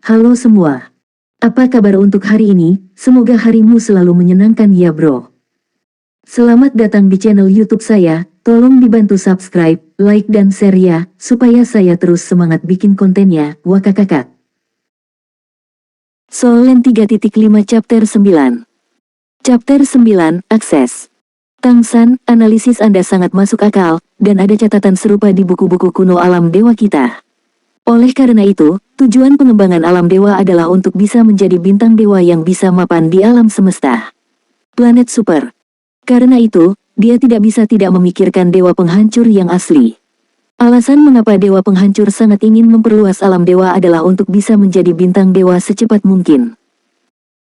Halo semua. Apa kabar untuk hari ini? Semoga harimu selalu menyenangkan ya bro. Selamat datang di channel YouTube saya. Tolong dibantu subscribe, like dan share ya, supaya saya terus semangat bikin kontennya. Wakakakak. Soalan 3.5 Chapter 9. Chapter 9, Akses. Tangsan, analisis Anda sangat masuk akal, dan ada catatan serupa di buku-buku kuno alam dewa kita. Oleh karena itu, tujuan pengembangan alam dewa adalah untuk bisa menjadi bintang dewa yang bisa mapan di alam semesta. Planet super. Karena itu, dia tidak bisa tidak memikirkan dewa penghancur yang asli. Alasan mengapa dewa penghancur sangat ingin memperluas alam dewa adalah untuk bisa menjadi bintang dewa secepat mungkin.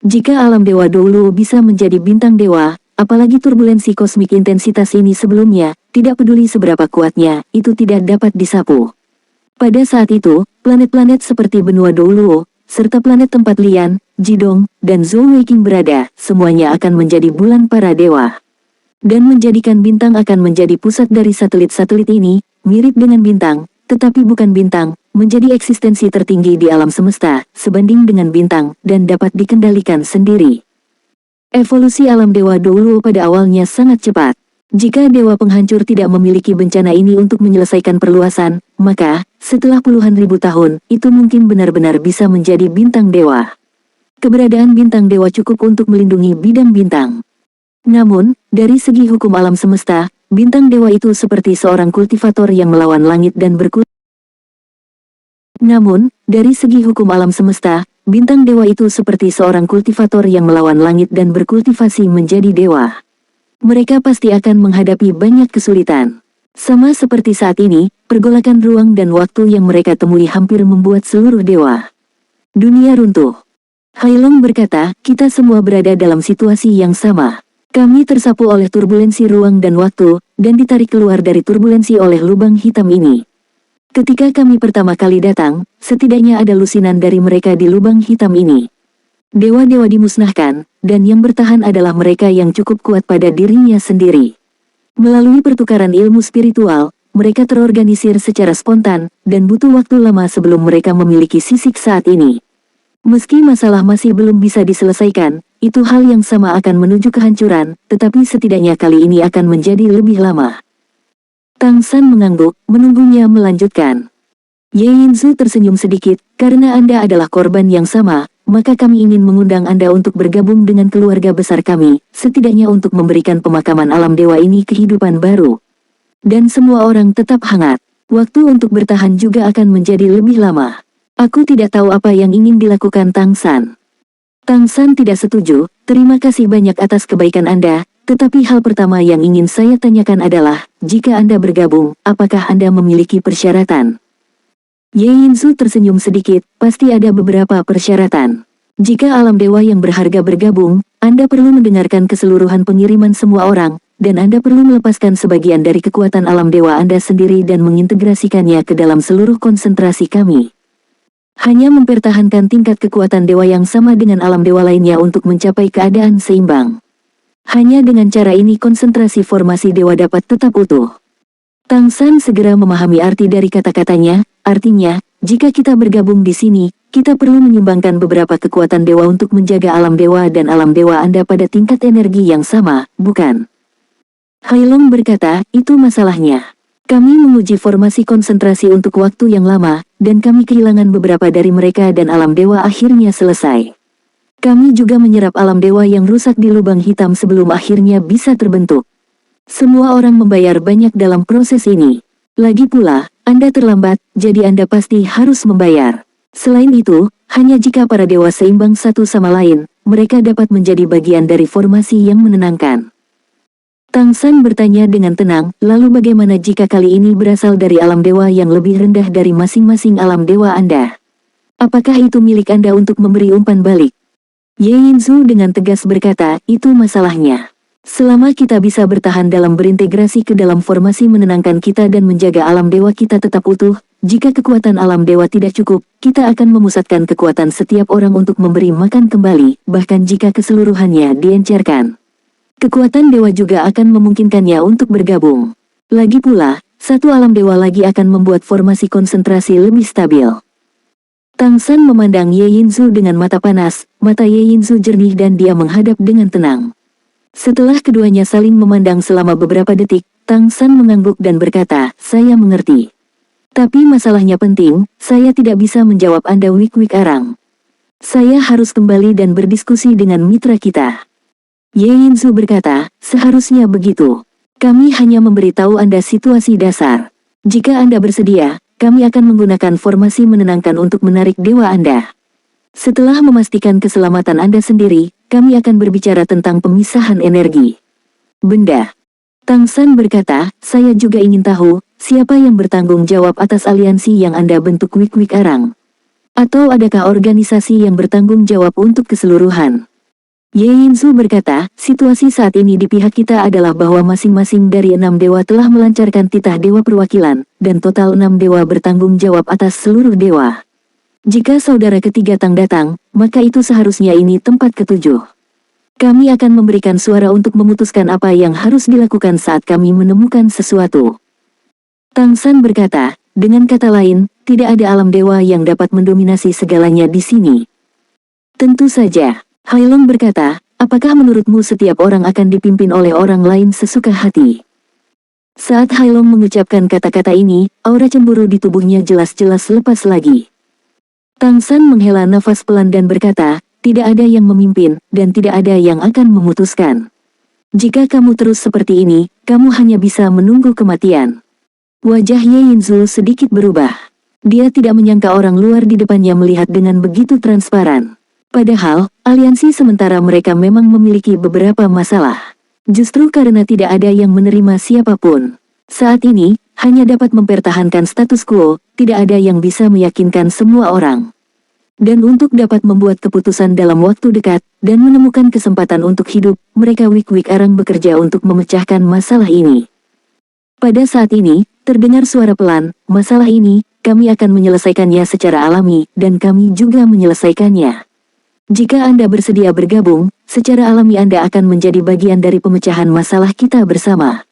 Jika alam dewa dulu bisa menjadi bintang dewa, apalagi turbulensi kosmik intensitas ini sebelumnya, tidak peduli seberapa kuatnya, itu tidak dapat disapu. Pada saat itu, planet-planet seperti benua Douluo, serta planet tempat Lian, Jidong, dan Zhou-Weiqing berada, semuanya akan menjadi bulan para dewa. Dan menjadikan bintang akan menjadi pusat dari satelit-satelit ini, mirip dengan bintang, tetapi bukan bintang, menjadi eksistensi tertinggi di alam semesta, sebanding dengan bintang, dan dapat dikendalikan sendiri. Evolusi alam dewa Douluo pada awalnya sangat cepat. Jika dewa penghancur tidak memiliki bencana ini untuk menyelesaikan perluasan, maka, setelah puluhan ribu tahun, itu mungkin benar-benar bisa menjadi bintang dewa. Keberadaan bintang dewa cukup untuk melindungi bidang bintang. Namun, dari segi hukum alam semesta, bintang dewa itu seperti seorang kultivator yang melawan langit dan berkultivasi menjadi dewa. Mereka pasti akan menghadapi banyak kesulitan. Sama seperti saat ini, pergolakan ruang dan waktu yang mereka temui hampir membuat seluruh dewa dunia runtuh. Hailong berkata, kita semua berada dalam situasi yang sama. Kami tersapu oleh turbulensi ruang dan waktu, dan ditarik keluar dari turbulensi oleh lubang hitam ini. Ketika kami pertama kali datang, setidaknya ada lusinan dari mereka di lubang hitam ini. Dewa-dewa dimusnahkan, dan yang bertahan adalah mereka yang cukup kuat pada dirinya sendiri. Melalui pertukaran ilmu spiritual, mereka terorganisir secara spontan, dan butuh waktu lama sebelum mereka memiliki sisik saat ini. Meski masalah masih belum bisa diselesaikan, itu hal yang sama akan menuju kehancuran, tetapi setidaknya kali ini akan menjadi lebih lama. Tang San mengangguk, menunggunya melanjutkan. Ye Yinzu tersenyum sedikit, karena Anda adalah korban yang sama, maka kami ingin mengundang Anda untuk bergabung dengan keluarga besar kami, setidaknya untuk memberikan pemakaman alam dewa ini kehidupan baru. Dan semua orang tetap hangat. Waktu untuk bertahan juga akan menjadi lebih lama. Aku tidak tahu apa yang ingin dilakukan Tang San. Tang San tidak setuju, terima kasih banyak atas kebaikan Anda, tetapi hal pertama yang ingin saya tanyakan adalah, jika Anda bergabung, apakah Anda memiliki persyaratan? Ye Yinzu tersenyum sedikit, pasti ada beberapa persyaratan. Jika alam dewa yang berharga bergabung, Anda perlu mendengarkan keseluruhan pengiriman semua orang, dan Anda perlu melepaskan sebagian dari kekuatan alam dewa Anda sendiri dan mengintegrasikannya ke dalam seluruh konsentrasi kami. Hanya mempertahankan tingkat kekuatan dewa yang sama dengan alam dewa lainnya untuk mencapai keadaan seimbang. Hanya dengan cara ini konsentrasi formasi dewa dapat tetap utuh. Tang San segera memahami arti dari kata-katanya, artinya, jika kita bergabung di sini, kita perlu menyumbangkan beberapa kekuatan dewa untuk menjaga alam dewa dan alam dewa Anda pada tingkat energi yang sama, bukan? Hailong berkata, itu masalahnya. Kami menguji formasi konsentrasi untuk waktu yang lama, dan kami kehilangan beberapa dari mereka dan alam dewa akhirnya selesai. Kami juga menyerap alam dewa yang rusak di lubang hitam sebelum akhirnya bisa terbentuk. Semua orang membayar banyak dalam proses ini. Lagi pula, Anda terlambat, jadi Anda pasti harus membayar. Selain itu, hanya jika para dewa seimbang satu sama lain, mereka dapat menjadi bagian dari formasi yang menenangkan. Tang San bertanya dengan tenang, lalu bagaimana jika kali ini berasal dari alam dewa yang lebih rendah dari masing-masing alam dewa Anda? Apakah itu milik Anda untuk memberi umpan balik? Ye Yinzu dengan tegas berkata, itu masalahnya. Selama kita bisa bertahan dalam berintegrasi ke dalam formasi menenangkan kita dan menjaga alam dewa kita tetap utuh, jika kekuatan alam dewa tidak cukup, kita akan memusatkan kekuatan setiap orang untuk memberi makan kembali, bahkan jika keseluruhannya diencerkan. Kekuatan dewa juga akan memungkinkannya untuk bergabung. Lagi pula, satu alam dewa lagi akan membuat formasi konsentrasi lebih stabil. Tang San memandang Ye Yinzu dengan mata panas, mata Ye Yinzu jernih dan dia menghadap dengan tenang. Setelah keduanya saling memandang selama beberapa detik, Tang San mengangguk dan berkata, "Saya mengerti. Tapi masalahnya penting, saya tidak bisa menjawab Anda Wik-Wik Arang. Saya harus kembali dan berdiskusi dengan mitra kita." Ye Yinzu berkata, "Seharusnya begitu. Kami hanya memberitahu Anda situasi dasar. Jika Anda bersedia, kami akan menggunakan formasi menenangkan untuk menarik dewa Anda. Setelah memastikan keselamatan Anda sendiri, kami akan berbicara tentang pemisahan energi." "Benda." Tang San berkata, "Saya juga ingin tahu, siapa yang bertanggung jawab atas aliansi yang Anda bentuk Wik-Wik Arang? Atau adakah organisasi yang bertanggung jawab untuk keseluruhan?" Ye Yinzu berkata, "Situasi saat ini di pihak kita adalah bahwa masing-masing dari 6 dewa telah melancarkan titah dewa perwakilan, dan total 6 dewa bertanggung jawab atas seluruh dewa. Jika saudara ketiga Tang datang, maka itu seharusnya ini tempat ketujuh. Kami akan memberikan suara untuk memutuskan apa yang harus dilakukan saat kami menemukan sesuatu." Tang San berkata, "Dengan kata lain, tidak ada alam dewa yang dapat mendominasi segalanya di sini." "Tentu saja." Hailong berkata, "Apakah menurutmu setiap orang akan dipimpin oleh orang lain sesuka hati?" Saat Hailong mengucapkan kata-kata ini, aura cemburu di tubuhnya jelas-jelas lepas lagi. Tang San menghela nafas pelan dan berkata, "Tidak ada yang memimpin, dan tidak ada yang akan memutuskan. Jika kamu terus seperti ini, kamu hanya bisa menunggu kematian." Wajah Ye Yinzu sedikit berubah. Dia tidak menyangka orang luar di depannya melihat dengan begitu transparan. Padahal, aliansi sementara mereka memang memiliki beberapa masalah. Justru karena tidak ada yang menerima siapapun. Saat ini, hanya dapat mempertahankan status quo, tidak ada yang bisa meyakinkan semua orang. Dan untuk dapat membuat keputusan dalam waktu dekat, dan menemukan kesempatan untuk hidup, mereka Wik-Wik Arang bekerja untuk memecahkan masalah ini. Pada saat ini, terdengar suara pelan, "Masalah ini, kami akan menyelesaikannya secara alami, dan kami juga menyelesaikannya. Jika Anda bersedia bergabung, secara alami Anda akan menjadi bagian dari pemecahan masalah kita bersama.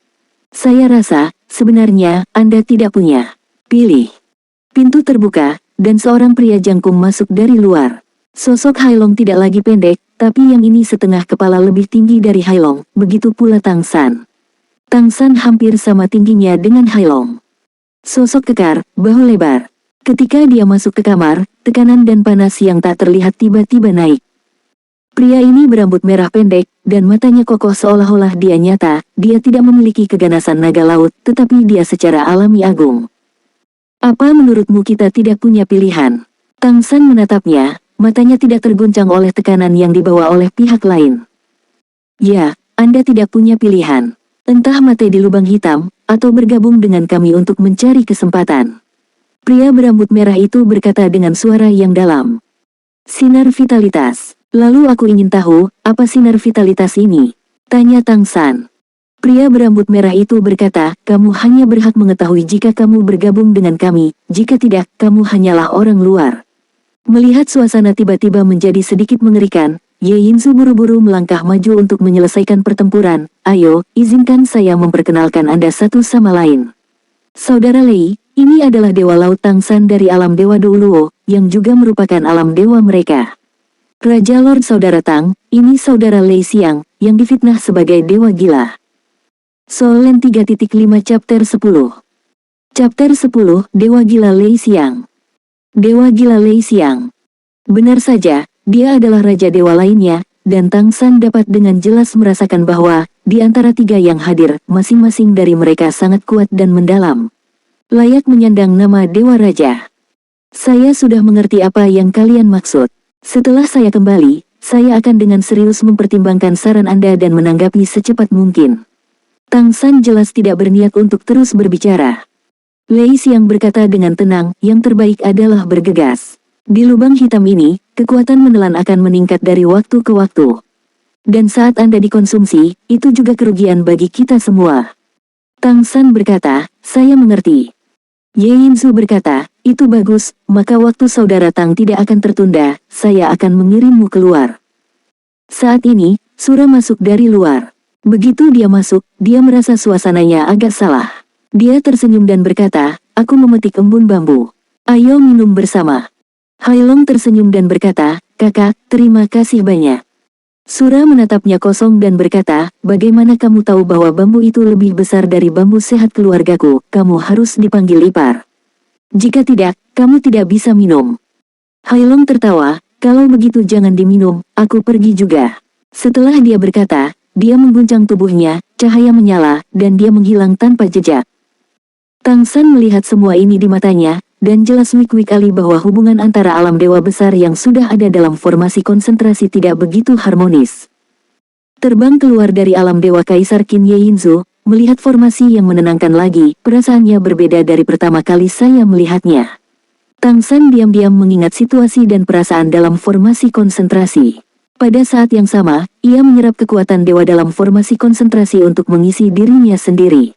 Saya rasa, sebenarnya, Anda tidak punya pilih." Pintu terbuka, dan seorang pria jangkung masuk dari luar. Sosok Hailong tidak lagi pendek, tapi yang ini setengah kepala lebih tinggi dari Hailong, begitu pula Tang San. Tang San hampir sama tingginya dengan Hailong. Sosok kekar, bahu lebar. Ketika dia masuk ke kamar, tekanan dan panas yang tak terlihat tiba-tiba naik. Pria ini berambut merah pendek, dan matanya kokoh seolah-olah dia nyata. Dia tidak memiliki keganasan naga laut, tetapi dia secara alami agung. "Apa menurutmu kita tidak punya pilihan?" Tang San menatapnya, matanya tidak terguncang oleh tekanan yang dibawa oleh pihak lain. "Ya, Anda tidak punya pilihan. Entah mati di lubang hitam, atau bergabung dengan kami untuk mencari kesempatan." Pria berambut merah itu berkata dengan suara yang dalam. "Sinar vitalitas. Lalu aku ingin tahu, apa sinar vitalitas ini?" tanya Tang San. Pria berambut merah itu berkata, "Kamu hanya berhak mengetahui jika kamu bergabung dengan kami, jika tidak, kamu hanyalah orang luar." Melihat suasana tiba-tiba menjadi sedikit mengerikan, Ye Yinzu buru-buru melangkah maju untuk menyelesaikan pertempuran. "Ayo, izinkan saya memperkenalkan Anda satu sama lain. Saudara Lei, ini adalah Dewa Laut Tang San dari alam Dewa Douluo, yang juga merupakan alam dewa mereka. Raja Lord Saudara Tang, ini Saudara Lei Xiang, yang difitnah sebagai dewa gila." Solen 3.5 Chapter 10. Chapter 10, Dewa Gila Lei Xiang. Dewa Gila Lei Xiang. Benar saja, dia adalah Raja Dewa lainnya, dan Tang San dapat dengan jelas merasakan bahwa, di antara tiga yang hadir, masing-masing dari mereka sangat kuat dan mendalam. Layak menyandang nama Dewa Raja. "Saya sudah mengerti apa yang kalian maksud. Setelah saya kembali, saya akan dengan serius mempertimbangkan saran Anda dan menanggapi secepat mungkin." Tang San jelas tidak berniat untuk terus berbicara. Lei Xiang berkata dengan tenang, "Yang terbaik adalah bergegas. Di lubang hitam ini, kekuatan menelan akan meningkat dari waktu ke waktu. Dan saat Anda dikonsumsi, itu juga kerugian bagi kita semua." Tang San berkata, "Saya mengerti." Ye Yinzu berkata, "Itu bagus, maka waktu Saudara Tang tidak akan tertunda, saya akan mengirimmu keluar." Saat ini, Sura masuk dari luar. Begitu dia masuk, dia merasa suasananya agak salah. Dia tersenyum dan berkata, "Aku memetik embun bambu. Ayo minum bersama." Hailong tersenyum dan berkata, "Kakak, terima kasih banyak." Sura menatapnya kosong dan berkata, "Bagaimana kamu tahu bahwa bambu itu lebih besar dari bambu sehat keluargaku? Kamu harus dipanggil ipar. Jika tidak, kamu tidak bisa minum." Hailong tertawa, "Kalau begitu jangan diminum, aku pergi juga." Setelah dia berkata, dia mengguncang tubuhnya, cahaya menyala, dan dia menghilang tanpa jejak. Tang San melihat semua ini di matanya, dan jelas wik-wik Ali bahwa hubungan antara alam dewa besar yang sudah ada dalam formasi konsentrasi tidak begitu harmonis. Terbang keluar dari alam dewa Kaisar Qin Ye Yinzu, melihat formasi yang menenangkan lagi, perasaannya berbeda dari pertama kali saya melihatnya. Tang San diam-diam mengingat situasi dan perasaan dalam formasi konsentrasi. Pada saat yang sama, ia menyerap kekuatan dewa dalam formasi konsentrasi untuk mengisi dirinya sendiri.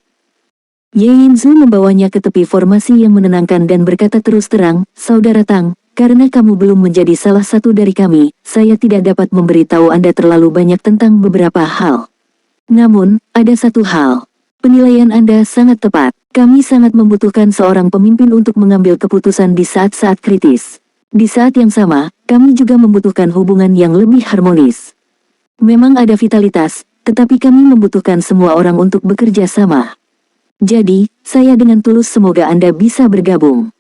Ye Yinzu membawanya ke tepi formasi yang menenangkan dan berkata terus terang, "Saudara Tang, karena kamu belum menjadi salah satu dari kami, saya tidak dapat memberitahu Anda terlalu banyak tentang beberapa hal. Namun, ada satu hal. Penilaian Anda sangat tepat. Kami sangat membutuhkan seorang pemimpin untuk mengambil keputusan di saat-saat kritis. Di saat yang sama, kami juga membutuhkan hubungan yang lebih harmonis. Memang ada vitalitas, tetapi kami membutuhkan semua orang untuk bekerja sama. Jadi, saya dengan tulus semoga Anda bisa bergabung."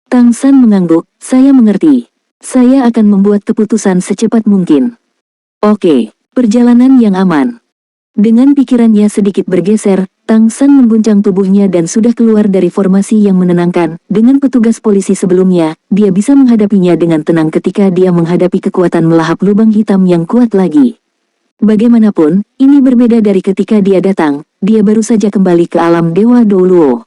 Tang San mengangguk, "Saya mengerti. Saya akan membuat keputusan secepat mungkin." "Oke, perjalanan yang aman." Dengan pikirannya sedikit bergeser, Tang San mengguncang tubuhnya dan sudah keluar dari formasi yang menenangkan. Dengan petugas polisi sebelumnya, dia bisa menghadapinya dengan tenang ketika dia menghadapi kekuatan melahap lubang hitam yang kuat lagi. Bagaimanapun, ini berbeda dari ketika dia datang, dia baru saja kembali ke alam Dewa Douluo.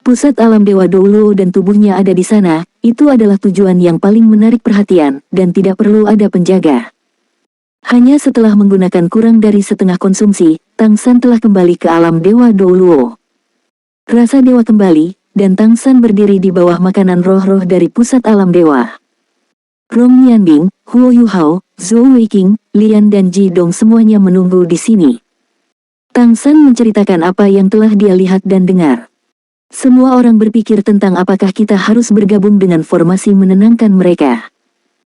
Pusat alam Dewa Douluo dan tubuhnya ada di sana, itu adalah tujuan yang paling menarik perhatian, dan tidak perlu ada penjaga. Hanya setelah menggunakan kurang dari setengah konsumsi, Tang San telah kembali ke alam Dewa Douluo. Rasa dewa kembali, dan Tang San berdiri di bawah makanan roh-roh dari pusat alam dewa. Rong Nianbing, Huo Yuhao, Zhou Weiqing, Lian dan Ji Dong semuanya menunggu di sini. Tang San menceritakan apa yang telah dia lihat dan dengar. Semua orang berpikir tentang apakah kita harus bergabung dengan formasi menenangkan mereka.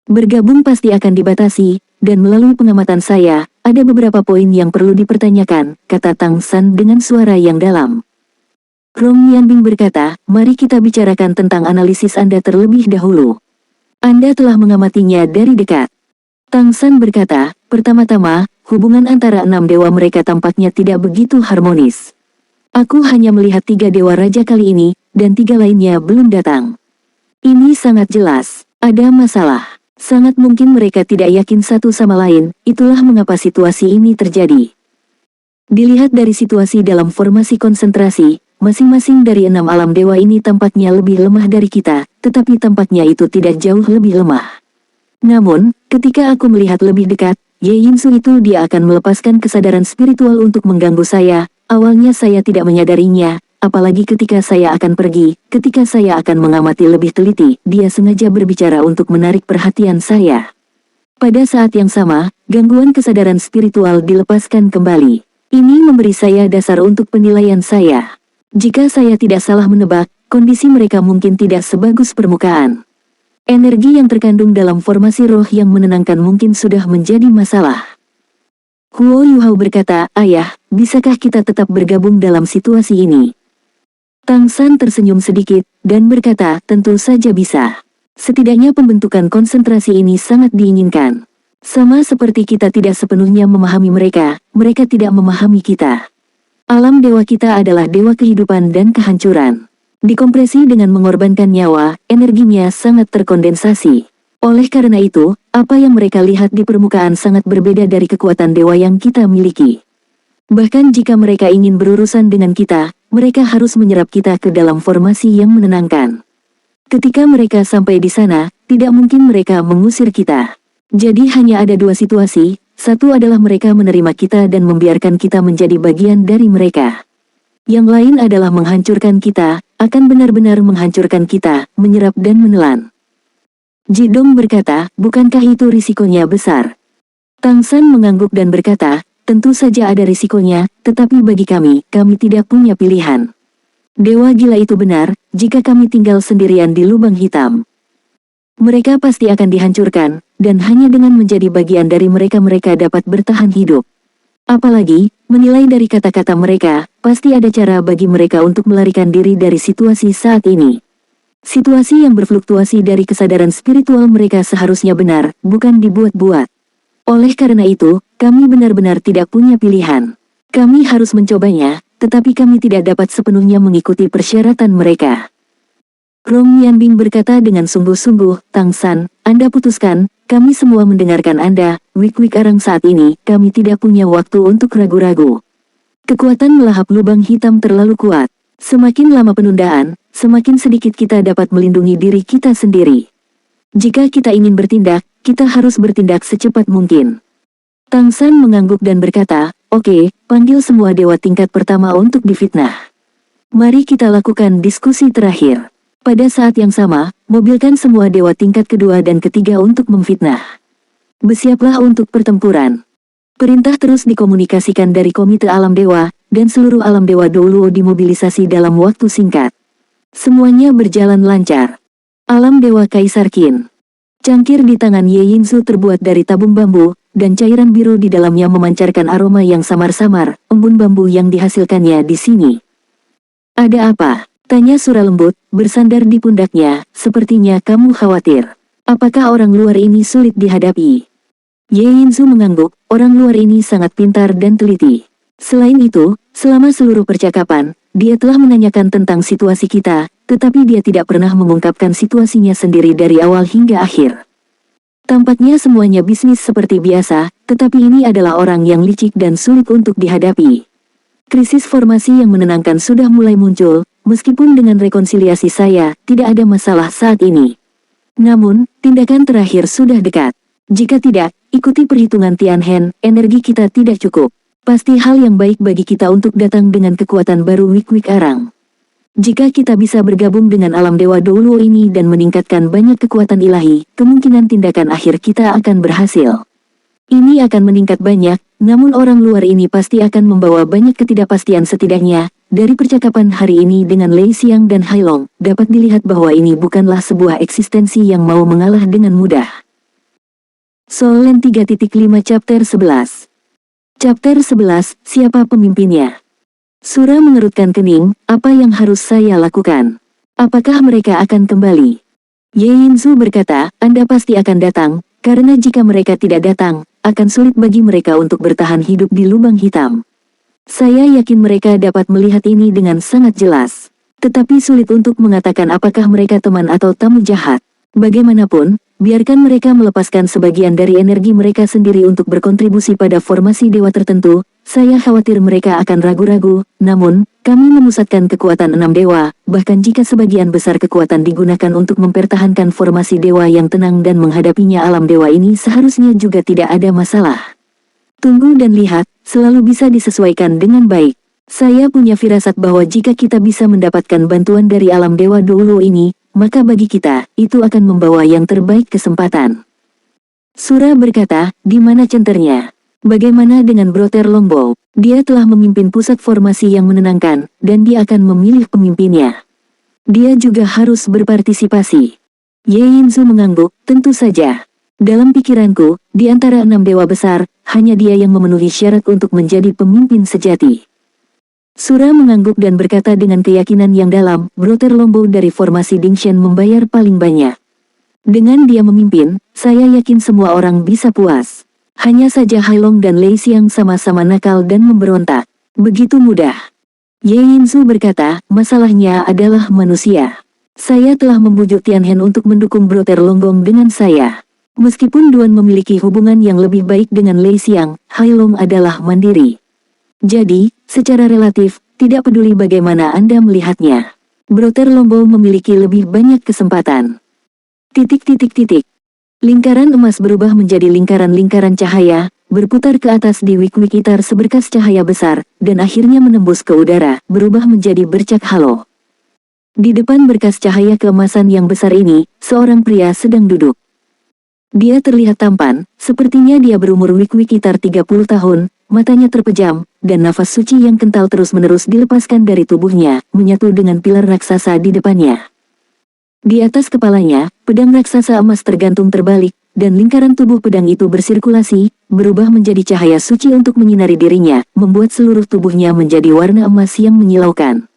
Bergabung pasti akan dibatasi, dan melalui pengamatan saya, ada beberapa poin yang perlu dipertanyakan, kata Tang San dengan suara yang dalam. Rong Nianbing berkata, "Mari kita bicarakan tentang analisis Anda terlebih dahulu. Anda telah mengamatinya dari dekat." Tang San berkata, "Pertama-tama, hubungan antara 6 dewa mereka tampaknya tidak begitu harmonis. Aku hanya melihat 3 dewa raja kali ini, dan 3 lainnya belum datang. Ini sangat jelas, ada masalah. Sangat mungkin mereka tidak yakin satu sama lain, itulah mengapa situasi ini terjadi." Dilihat dari situasi dalam formasi konsentrasi, masing-masing dari 6 alam dewa ini tampaknya lebih lemah dari kita, tetapi tampaknya itu tidak jauh lebih lemah. Namun, ketika aku melihat lebih dekat, Ye Yinzu itu dia akan melepaskan kesadaran spiritual untuk mengganggu saya. Awalnya saya tidak menyadarinya, apalagi ketika saya akan pergi, ketika saya akan mengamati lebih teliti, dia sengaja berbicara untuk menarik perhatian saya. Pada saat yang sama, gangguan kesadaran spiritual dilepaskan kembali. Ini memberi saya dasar untuk penilaian saya. Jika saya tidak salah menebak, kondisi mereka mungkin tidak sebagus permukaan. Energi yang terkandung dalam formasi roh yang menenangkan mungkin sudah menjadi masalah. Huo Yuhao berkata, "Ayah, bisakah kita tetap bergabung dalam situasi ini?" Tang San tersenyum sedikit, dan berkata, "Tentu saja bisa. Setidaknya pembentukan konsentrasi ini sangat diinginkan. Sama seperti kita tidak sepenuhnya memahami mereka, mereka tidak memahami kita. Alam dewa kita adalah dewa kehidupan dan kehancuran. Dikompresi dengan mengorbankan nyawa, energinya sangat terkondensasi. Oleh karena itu, apa yang mereka lihat di permukaan sangat berbeda dari kekuatan dewa yang kita miliki. Bahkan jika mereka ingin berurusan dengan kita, mereka harus menyerap kita ke dalam formasi yang menenangkan. Ketika mereka sampai di sana, tidak mungkin mereka mengusir kita. Jadi hanya ada 2 situasi, satu adalah mereka menerima kita dan membiarkan kita menjadi bagian dari mereka. Yang lain adalah menghancurkan kita, akan benar-benar menghancurkan kita, menyerap dan menelan." Ji Dong berkata, "Bukankah itu risikonya besar?" Tang San mengangguk dan berkata, "Tentu saja ada risikonya, tetapi bagi kami tidak punya pilihan. Dewa gila itu benar, jika kami tinggal sendirian di lubang hitam. Mereka pasti akan dihancurkan, dan hanya dengan menjadi bagian dari mereka dapat bertahan hidup. Apalagi, menilai dari kata-kata mereka, pasti ada cara bagi mereka untuk melarikan diri dari situasi saat ini. Situasi yang berfluktuasi dari kesadaran spiritual mereka seharusnya benar, bukan dibuat-buat. Oleh karena itu, kami benar-benar tidak punya pilihan. Kami harus mencobanya, tetapi kami tidak dapat sepenuhnya mengikuti persyaratan mereka. Rong Yanbing berkata dengan sungguh-sungguh, Tang San, Anda putuskan, kami semua mendengarkan Anda, Wik-Wik Arang saat ini, kami tidak punya waktu untuk ragu-ragu. Kekuatan melahap lubang hitam terlalu kuat. Semakin lama penundaan, semakin sedikit kita dapat melindungi diri kita sendiri. Jika kita ingin bertindak, kita harus bertindak secepat mungkin. Tang San mengangguk dan berkata, oke, panggil semua dewa tingkat pertama untuk difitnah. Mari kita lakukan diskusi terakhir. Pada saat yang sama, mobilkan semua dewa tingkat kedua dan ketiga untuk memfitnah. Bersiaplah untuk pertempuran. Perintah terus dikomunikasikan dari Komite Alam Dewa, dan seluruh alam dewa Douluo dimobilisasi dalam waktu singkat. Semuanya berjalan lancar. Alam Dewa Kaisar Qin. Cangkir di tangan Ye Yinzu terbuat dari tabung bambu, dan cairan biru di dalamnya memancarkan aroma yang samar-samar, embun bambu yang dihasilkannya di sini. Ada apa? Tanya suara lembut, bersandar di pundaknya, sepertinya kamu khawatir. Apakah orang luar ini sulit dihadapi? Ye Yinzu mengangguk, orang luar ini sangat pintar dan teliti. Selain itu, selama seluruh percakapan, dia telah menanyakan tentang situasi kita, tetapi dia tidak pernah mengungkapkan situasinya sendiri dari awal hingga akhir. Tampaknya semuanya bisnis seperti biasa, tetapi ini adalah orang yang licik dan sulit untuk dihadapi. Krisis formasi yang menenangkan sudah mulai muncul, meskipun dengan rekonsiliasi saya, tidak ada masalah saat ini. Namun, tindakan terakhir sudah dekat. Jika tidak, ikuti perhitungan Tianhen, energi kita tidak cukup. Pasti hal yang baik bagi kita untuk datang dengan kekuatan baru Wik-Wik Arang. Jika kita bisa bergabung dengan alam dewa Douluo ini dan meningkatkan banyak kekuatan ilahi, kemungkinan tindakan akhir kita akan berhasil. Ini akan meningkat banyak, namun orang luar ini pasti akan membawa banyak ketidakpastian setidaknya. Dari percakapan hari ini dengan Lei Xiang dan Hai Long, dapat dilihat bahwa ini bukanlah sebuah eksistensi yang mau mengalah dengan mudah. Soul Land 3.5 Chapter 11. Chapter 11, siapa pemimpinnya? Sura mengerutkan kening, apa yang harus saya lakukan? Apakah mereka akan kembali? Ye Yinzu berkata, Anda pasti akan datang, karena jika mereka tidak datang, akan sulit bagi mereka untuk bertahan hidup di lubang hitam. Saya yakin mereka dapat melihat ini dengan sangat jelas. Tetapi sulit untuk mengatakan apakah mereka teman atau tamu jahat. Bagaimanapun, biarkan mereka melepaskan sebagian dari energi mereka sendiri untuk berkontribusi pada formasi dewa tertentu. Saya khawatir mereka akan ragu-ragu, namun, kami memusatkan kekuatan 6 dewa, bahkan jika sebagian besar kekuatan digunakan untuk mempertahankan formasi dewa yang tenang dan menghadapinya alam dewa ini seharusnya juga tidak ada masalah. Tunggu dan lihat, selalu bisa disesuaikan dengan baik. Saya punya firasat bahwa jika kita bisa mendapatkan bantuan dari alam dewa Douluo ini, maka bagi kita, itu akan membawa yang terbaik kesempatan. Sura berkata, di mana centernya? Bagaimana dengan Brother Longbow? Dia telah memimpin pusat formasi yang menenangkan, dan dia akan memilih pemimpinnya. Dia juga harus berpartisipasi. Ye Yinzu mengangguk, tentu saja. Dalam pikiranku, di antara 6 dewa besar, hanya dia yang memenuhi syarat untuk menjadi pemimpin sejati. Sura mengangguk dan berkata dengan keyakinan yang dalam, Brother Longbow dari formasi Dingshen membayar paling banyak. Dengan dia memimpin, saya yakin semua orang bisa puas. Hanya saja Hai Long dan Lei Xiang sama-sama nakal dan memberontak. Begitu mudah. Ye Yinzu berkata, masalahnya adalah manusia. Saya telah membujuk Tianhen untuk mendukung Brother Longgong dengan saya. Meskipun Duan memiliki hubungan yang lebih baik dengan Lei Xiang, Hai Long adalah mandiri. Jadi, secara relatif, tidak peduli bagaimana Anda melihatnya. Brother Longbow memiliki lebih banyak kesempatan. Lingkaran emas berubah menjadi lingkaran-lingkaran cahaya, berputar ke atas di wik-wik gitar seberkas cahaya besar, dan akhirnya menembus ke udara, berubah menjadi bercak halo. Di depan berkas cahaya keemasan yang besar ini, seorang pria sedang duduk. Dia terlihat tampan, sepertinya dia berumur wik-wik gitar 30 tahun, matanya terpejam, dan nafas suci yang kental terus-menerus dilepaskan dari tubuhnya, menyatu dengan pilar raksasa di depannya. Di atas kepalanya, pedang raksasa emas tergantung terbalik, dan lingkaran tubuh pedang itu bersirkulasi, berubah menjadi cahaya suci untuk menyinari dirinya, membuat seluruh tubuhnya menjadi warna emas yang menyilaukan.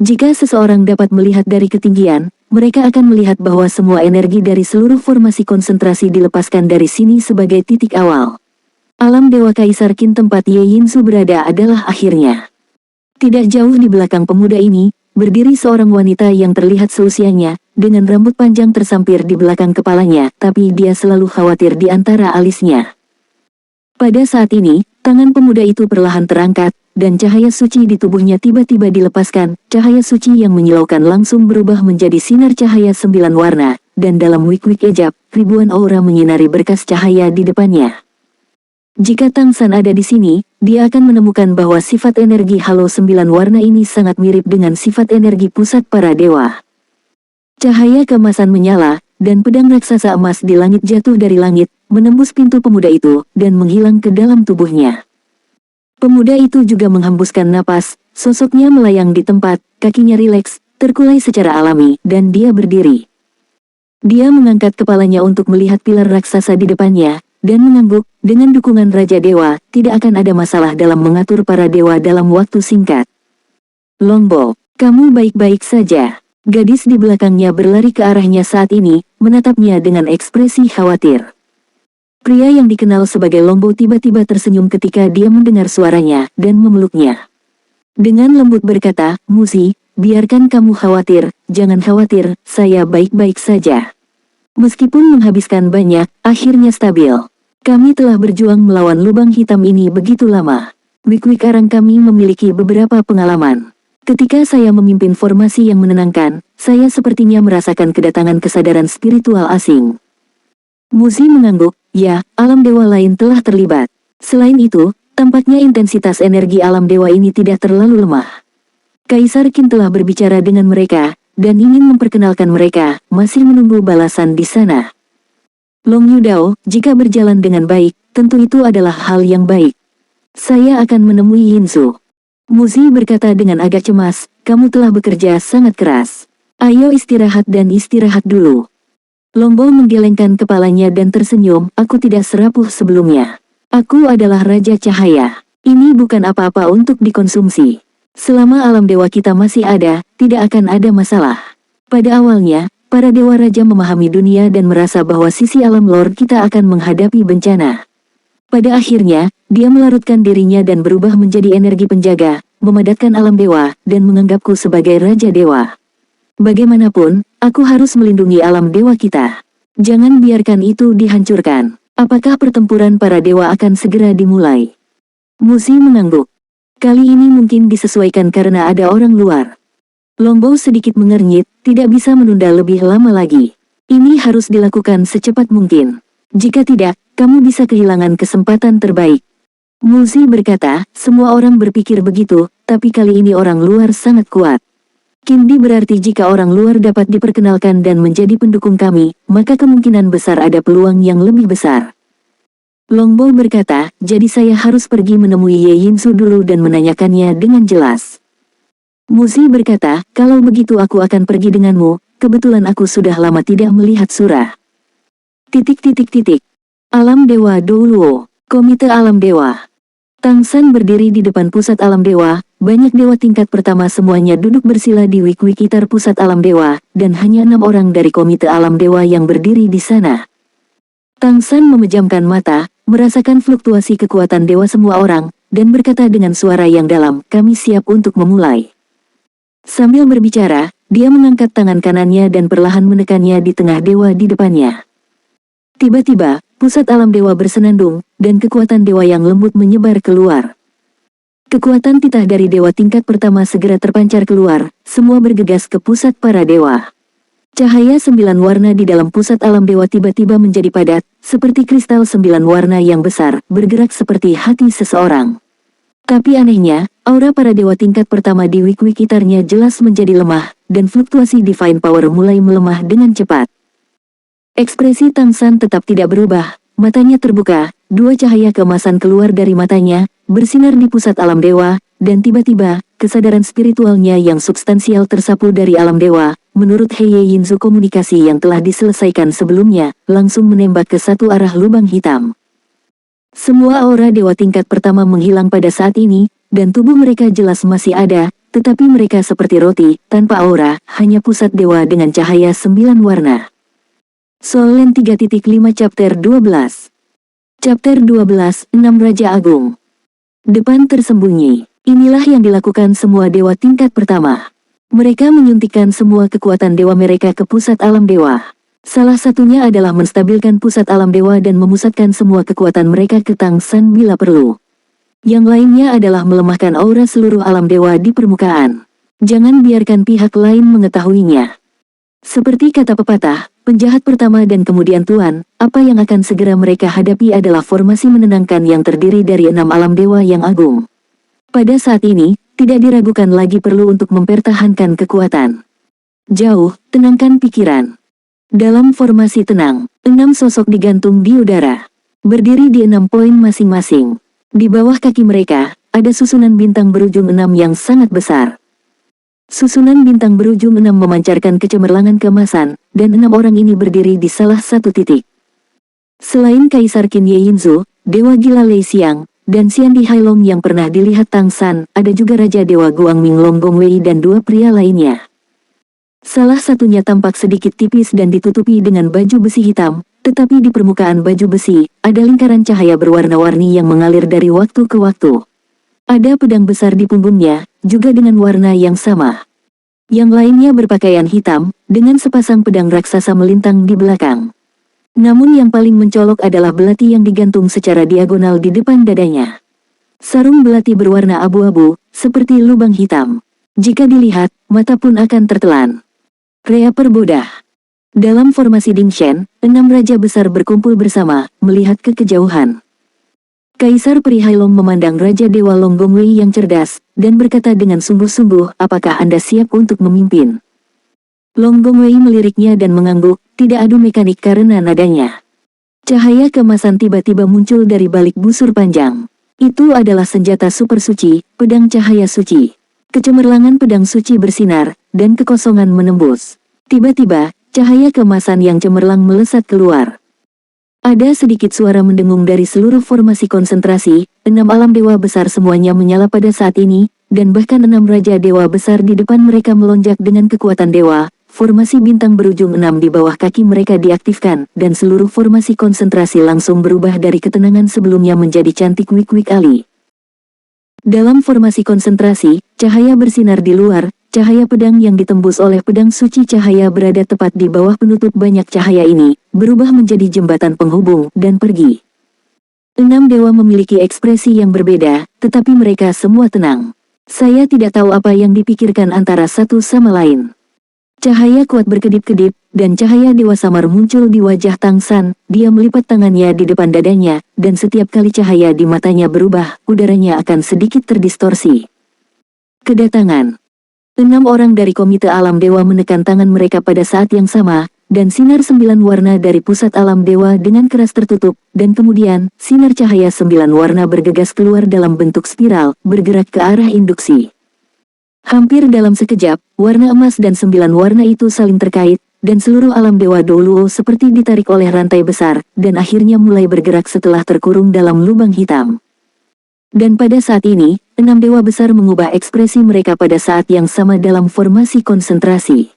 Jika seseorang dapat melihat dari ketinggian, mereka akan melihat bahwa semua energi dari seluruh formasi konsentrasi dilepaskan dari sini sebagai titik awal. Alam Dewa Kaisar Qin tempat Ye Yinzu berada adalah akhirnya. Tidak jauh di belakang pemuda ini, berdiri seorang wanita yang terlihat seusianya, dengan rambut panjang tersampir di belakang kepalanya, tapi dia selalu khawatir di antara alisnya. Pada saat ini, tangan pemuda itu perlahan terangkat, dan cahaya suci di tubuhnya tiba-tiba dilepaskan. Cahaya suci yang menyilaukan langsung berubah menjadi sinar cahaya 9 warna, dan dalam wik-wik ejab, ribuan aura menyinari berkas cahaya di depannya. Jika Tang San ada di sini, dia akan menemukan bahwa sifat energi halo 9 warna ini sangat mirip dengan sifat energi pusat para dewa. Cahaya keemasan menyala, dan pedang raksasa emas di langit jatuh dari langit, menembus pintu pemuda itu, dan menghilang ke dalam tubuhnya. Pemuda itu juga menghembuskan napas, sosoknya melayang di tempat, kakinya rileks, terkulai secara alami, dan dia berdiri. Dia mengangkat kepalanya untuk melihat pilar raksasa di depannya, dan mengangguk, dengan dukungan Raja Dewa, tidak akan ada masalah dalam mengatur para dewa dalam waktu singkat. Longbo, kamu baik-baik saja. Gadis di belakangnya berlari ke arahnya saat ini, menatapnya dengan ekspresi khawatir. Pria yang dikenal sebagai Longbo tiba-tiba tersenyum ketika dia mendengar suaranya, dan memeluknya. Dengan lembut berkata, Muzi, biarkan kamu khawatir, jangan khawatir, saya baik-baik saja. Meskipun menghabiskan banyak, akhirnya stabil. Kami telah berjuang melawan lubang hitam ini begitu lama. Wik-wik arang kami memiliki beberapa pengalaman. Ketika saya memimpin formasi yang menenangkan, saya sepertinya merasakan kedatangan kesadaran spiritual asing. Muzi mengangguk, ya, alam dewa lain telah terlibat. Selain itu, tampaknya intensitas energi alam dewa ini tidak terlalu lemah. Kaisar Qin telah berbicara dengan mereka, dan ingin memperkenalkan mereka, masih menunggu balasan di sana. Long Yudao, jika berjalan dengan baik, tentu itu adalah hal yang baik. Saya akan menemui Yinzu. Muzi berkata dengan agak cemas, kamu telah bekerja sangat keras. Ayo istirahat dan istirahat dulu. Longbo menggelengkan kepalanya dan tersenyum, aku tidak serapuh sebelumnya. Aku adalah Raja Cahaya. Ini bukan apa-apa untuk dikonsumsi. Selama alam dewa kita masih ada, tidak akan ada masalah. Pada awalnya, para dewa raja memahami dunia dan merasa bahwa sisi alam lor kita akan menghadapi bencana. Pada akhirnya, dia melarutkan dirinya dan berubah menjadi energi penjaga, memadatkan alam dewa, dan menganggapku sebagai Raja Dewa. Bagaimanapun, aku harus melindungi alam dewa kita. Jangan biarkan itu dihancurkan. Apakah pertempuran para dewa akan segera dimulai? Muzi mengangguk. Kali ini mungkin disesuaikan karena ada orang luar. Longbo sedikit mengernyit, tidak bisa menunda lebih lama lagi. Ini harus dilakukan secepat mungkin. Jika tidak, kamu bisa kehilangan kesempatan terbaik. Muzi berkata, semua orang berpikir begitu, tapi kali ini orang luar sangat kuat. Kindi berarti jika orang luar dapat diperkenalkan dan menjadi pendukung kami, maka kemungkinan besar ada peluang yang lebih besar. Longbo berkata, jadi saya harus pergi menemui Ye Yinzu dulu dan menanyakannya dengan jelas. Muzi berkata, kalau begitu aku akan pergi denganmu, kebetulan aku sudah lama tidak melihat surah. Alam Dewa Douluo, Komite Alam Dewa. Tang San berdiri di depan pusat alam dewa, banyak dewa tingkat pertama semuanya duduk bersila di wik-wikitar pusat alam dewa, dan hanya 6 orang dari komite alam dewa yang berdiri di sana. Tang San memejamkan mata, merasakan fluktuasi kekuatan dewa semua orang, dan berkata dengan suara yang dalam, kami siap untuk memulai. Sambil berbicara, dia mengangkat tangan kanannya dan perlahan menekannya di tengah dewa di depannya. Tiba-tiba, pusat alam dewa bersenandung, dan kekuatan dewa yang lembut menyebar keluar. Kekuatan titah dari dewa tingkat pertama segera terpancar keluar, semua bergegas ke pusat para dewa. Cahaya 9 warna di dalam pusat alam dewa tiba-tiba menjadi padat, seperti kristal 9 warna yang besar, bergerak seperti hati seseorang. Tapi anehnya, aura para dewa tingkat pertama di wik-wikitarnya jelas menjadi lemah, dan fluktuasi divine power mulai melemah dengan cepat. Ekspresi Tang San tetap tidak berubah, matanya terbuka, 2 cahaya keemasan keluar dari matanya, bersinar di pusat alam dewa, dan tiba-tiba, kesadaran spiritualnya yang substansial tersapu dari alam dewa, menurut Heye Yinzu komunikasi yang telah diselesaikan sebelumnya, langsung menembak ke satu arah lubang hitam. Semua aura dewa tingkat pertama menghilang pada saat ini, dan tubuh mereka jelas masih ada, tetapi mereka seperti roti, tanpa aura, hanya pusat dewa dengan cahaya 9 warna. Solen 3.5 Chapter 12 Chapter 12, 6 Raja Agung. Depan tersembunyi. Inilah yang dilakukan semua dewa tingkat pertama. Mereka menyuntikkan semua kekuatan dewa mereka ke pusat alam dewa. Salah satunya adalah menstabilkan pusat alam dewa dan memusatkan semua kekuatan mereka ke Tangsan bila perlu. Yang lainnya adalah melemahkan aura seluruh alam dewa di permukaan. Jangan biarkan pihak lain mengetahuinya. Seperti kata pepatah, penjahat pertama dan kemudian tuan, apa yang akan segera mereka hadapi adalah formasi menenangkan yang terdiri dari 6 alam dewa yang agung. Pada saat ini, tidak diragukan lagi perlu untuk mempertahankan kekuatan. Jauh, tenangkan pikiran. Dalam formasi tenang, 6 sosok digantung di udara. Berdiri di 6 poin masing-masing. Di bawah kaki mereka, ada susunan bintang berujung 6 yang sangat besar. Susunan bintang berujung 6 memancarkan kecemerlangan keemasan, dan 6 orang ini berdiri di salah satu titik. Selain Kaisar Qin Ye Yinzu, Dewa Gila Lei Xiang, dan Xian Di Hailong yang pernah dilihat Tang San, ada juga Raja Dewa Guangming Long Gongwei dan 2 pria lainnya. Salah satunya tampak sedikit tipis dan ditutupi dengan baju besi hitam, tetapi di permukaan baju besi, ada lingkaran cahaya berwarna-warni yang mengalir dari waktu ke waktu. Ada pedang besar di punggungnya, juga dengan warna yang sama. Yang lainnya berpakaian hitam, dengan sepasang pedang raksasa melintang di belakang. Namun yang paling mencolok adalah belati yang digantung secara diagonal di depan dadanya. Sarung belati berwarna abu-abu, seperti lubang hitam. Jika dilihat, mata pun akan tertelan. Rea Perbodah. Dalam formasi Dingshen, 6 raja besar berkumpul bersama, melihat ke kejauhan. Kaisar Peri Hailong memandang Raja Dewa Long Gongwei yang cerdas, dan berkata dengan sungguh-sungguh, apakah Anda siap untuk memimpin? Long Gongwei meliriknya dan mengangguk, tidak adu mekanik karena nadanya. Cahaya keemasan tiba-tiba muncul dari balik busur panjang. Itu adalah senjata super suci, pedang cahaya suci. Kecemerlangan pedang suci bersinar, dan kekosongan menembus. Tiba-tiba, cahaya keemasan yang cemerlang melesat keluar. Ada sedikit suara mendengung dari seluruh formasi konsentrasi, 6 alam dewa besar semuanya menyala pada saat ini, dan bahkan 6 raja dewa besar di depan mereka melonjak dengan kekuatan dewa. Formasi bintang berujung 6 di bawah kaki mereka diaktifkan, dan seluruh formasi konsentrasi langsung berubah dari ketenangan sebelumnya menjadi cantik wik-wik ali. Dalam formasi konsentrasi, cahaya bersinar di luar, cahaya pedang yang ditembus oleh pedang suci cahaya berada tepat di bawah penutup banyak cahaya ini, berubah menjadi jembatan penghubung, dan pergi. 6 dewa memiliki ekspresi yang berbeda, tetapi mereka semua tenang. Saya tidak tahu apa yang dipikirkan antara satu sama lain. Cahaya kuat berkedip-kedip, dan cahaya dewa samar muncul di wajah Tang San. Dia melipat tangannya di depan dadanya, dan setiap kali cahaya di matanya berubah, udaranya akan sedikit terdistorsi. Kedatangan 6 orang dari Komite Alam Dewa menekan tangan mereka pada saat yang sama, dan sinar 9 warna dari pusat alam dewa dengan keras tertutup, dan kemudian, sinar cahaya 9 warna bergegas keluar dalam bentuk spiral, bergerak ke arah induksi. Hampir dalam sekejap, warna emas dan 9 warna itu saling terkait, dan seluruh alam dewa Douluo seperti ditarik oleh rantai besar, dan akhirnya mulai bergerak setelah terkurung dalam lubang hitam. Dan pada saat ini, 6 dewa besar mengubah ekspresi mereka pada saat yang sama dalam formasi konsentrasi.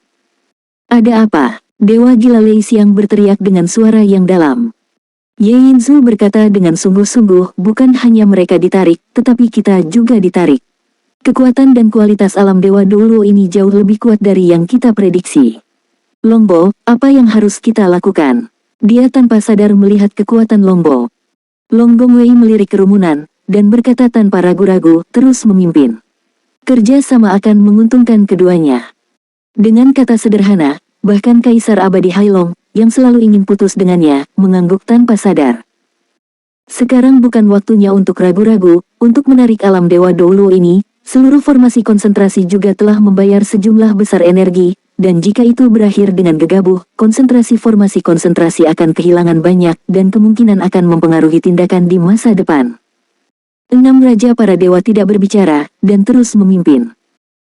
Ada apa? Dewa Gila Lei Xiang berteriak dengan suara yang dalam. Ye Yinzu berkata dengan sungguh-sungguh, bukan hanya mereka ditarik, tetapi kita juga ditarik. Kekuatan dan kualitas alam dewa Douluo ini jauh lebih kuat dari yang kita prediksi. Longbo, apa yang harus kita lakukan? Dia tanpa sadar melihat kekuatan Longbo. Long Gongwei melirik kerumunan, dan berkata tanpa ragu-ragu, terus memimpin. Kerja sama akan menguntungkan keduanya. Dengan kata sederhana, bahkan Kaisar Abadi Hailong, yang selalu ingin putus dengannya, mengangguk tanpa sadar. Sekarang bukan waktunya untuk ragu-ragu, untuk menarik alam dewa Douluo ini. Seluruh formasi konsentrasi juga telah membayar sejumlah besar energi, dan jika itu berakhir dengan gegabah, konsentrasi formasi konsentrasi akan kehilangan banyak, dan kemungkinan akan mempengaruhi tindakan di masa depan. 6 raja para dewa tidak berbicara, dan terus memimpin.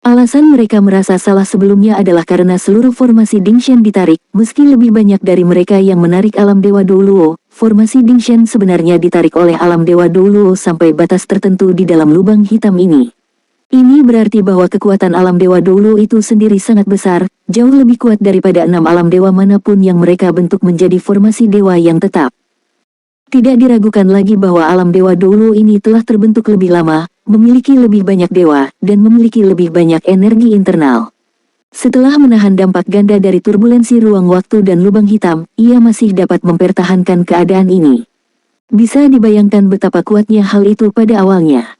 Alasan mereka merasa salah sebelumnya adalah karena seluruh formasi Dingshen ditarik, meski lebih banyak dari mereka yang menarik alam Dewa Douluo. Formasi Dingshen sebenarnya ditarik oleh alam Dewa Douluo sampai batas tertentu di dalam lubang hitam ini. Ini berarti bahwa kekuatan alam Dewa Douluo itu sendiri sangat besar, jauh lebih kuat daripada 6 alam dewa manapun yang mereka bentuk menjadi formasi dewa yang tetap. Tidak diragukan lagi bahwa alam Dewa Douluo ini telah terbentuk lebih lama, memiliki lebih banyak dewa, dan memiliki lebih banyak energi internal. Setelah menahan dampak ganda dari turbulensi ruang waktu dan lubang hitam, ia masih dapat mempertahankan keadaan ini. Bisa dibayangkan betapa kuatnya hal itu pada awalnya.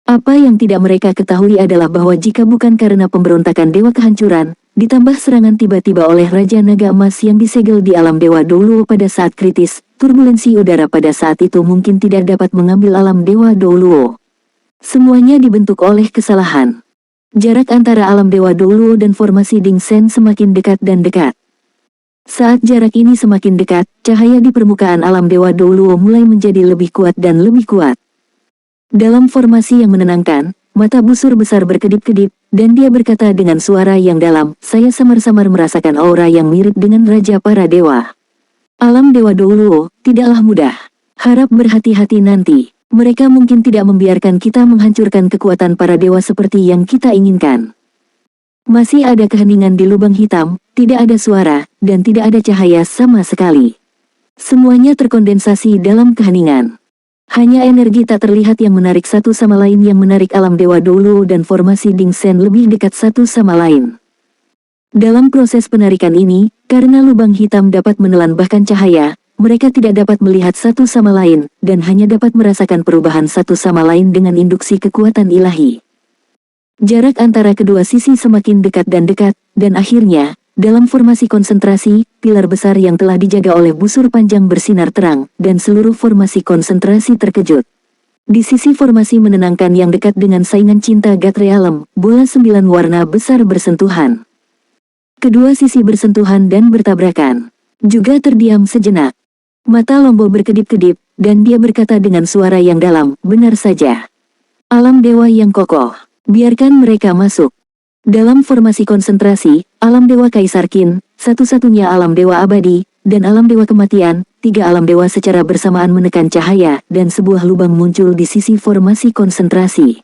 Apa yang tidak mereka ketahui adalah bahwa jika bukan karena pemberontakan Dewa Kehancuran, ditambah serangan tiba-tiba oleh Raja Naga Emas yang disegel di alam Dewa Douluo pada saat kritis, turbulensi udara pada saat itu mungkin tidak dapat mengambil alam Dewa Douluo. Semuanya dibentuk oleh kesalahan. Jarak antara alam Dewa Douluo dan formasi Dingshen semakin dekat dan dekat. Saat jarak ini semakin dekat, cahaya di permukaan alam Dewa Douluo mulai menjadi lebih kuat dan lebih kuat. Dalam formasi yang menenangkan, mata busur besar berkedip-kedip, dan dia berkata dengan suara yang dalam, "Saya samar-samar merasakan aura yang mirip dengan Raja para Dewa. Alam Dewa Douluo, tidaklah mudah. Harap berhati-hati nanti. Mereka mungkin tidak membiarkan kita menghancurkan kekuatan para dewa seperti yang kita inginkan." Masih ada keheningan di lubang hitam, tidak ada suara, dan tidak ada cahaya sama sekali. Semuanya terkondensasi dalam keheningan. Hanya energi tak terlihat yang menarik satu sama lain yang menarik alam Dewa Douluo dan formasi Dingshen lebih dekat satu sama lain. Dalam proses penarikan ini, karena lubang hitam dapat menelan bahkan cahaya, mereka tidak dapat melihat satu sama lain, dan hanya dapat merasakan perubahan satu sama lain dengan induksi kekuatan ilahi. Jarak antara kedua sisi semakin dekat, dan akhirnya, dalam formasi konsentrasi, pilar besar yang telah dijaga oleh busur panjang bersinar terang, dan seluruh formasi konsentrasi terkejut. Di sisi formasi menenangkan yang dekat dengan saingan cinta God Realm, bola 9 warna besar bersentuhan. Kedua sisi bersentuhan dan bertabrakan. Juga terdiam sejenak. Mata Lombo berkedip-kedip, dan dia berkata dengan suara yang dalam, "Benar saja. Alam dewa yang kokoh. Biarkan mereka masuk." Dalam formasi konsentrasi, alam dewa Kaisar Qin, satu-satunya alam dewa abadi, dan alam dewa kematian, 3 alam dewa secara bersamaan menekan cahaya, dan sebuah lubang muncul di sisi formasi konsentrasi.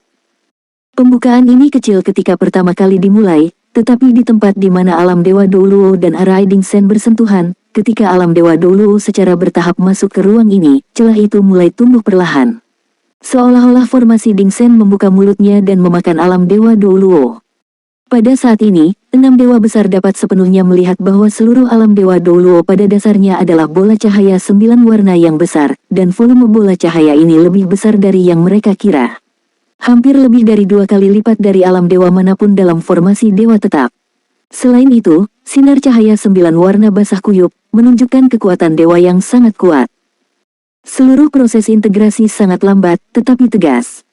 Pembukaan ini kecil ketika pertama kali dimulai, tetapi di tempat di mana alam Dewa Douluo dan Arai Dingshen bersentuhan, ketika alam Dewa Douluo secara bertahap masuk ke ruang ini, celah itu mulai tumbuh perlahan. Seolah-olah formasi Dingshen membuka mulutnya dan memakan alam Dewa Douluo. Pada saat ini, 6 dewa besar dapat sepenuhnya melihat bahwa seluruh alam Dewa Douluo pada dasarnya adalah bola cahaya 9 warna yang besar, dan volume bola cahaya ini lebih besar dari yang mereka kira. Hampir lebih dari 2 kali lipat dari alam dewa manapun dalam formasi dewa tetap. Selain itu, sinar cahaya 9 warna basah kuyup, menunjukkan kekuatan dewa yang sangat kuat. Seluruh proses integrasi sangat lambat, tetapi tegas.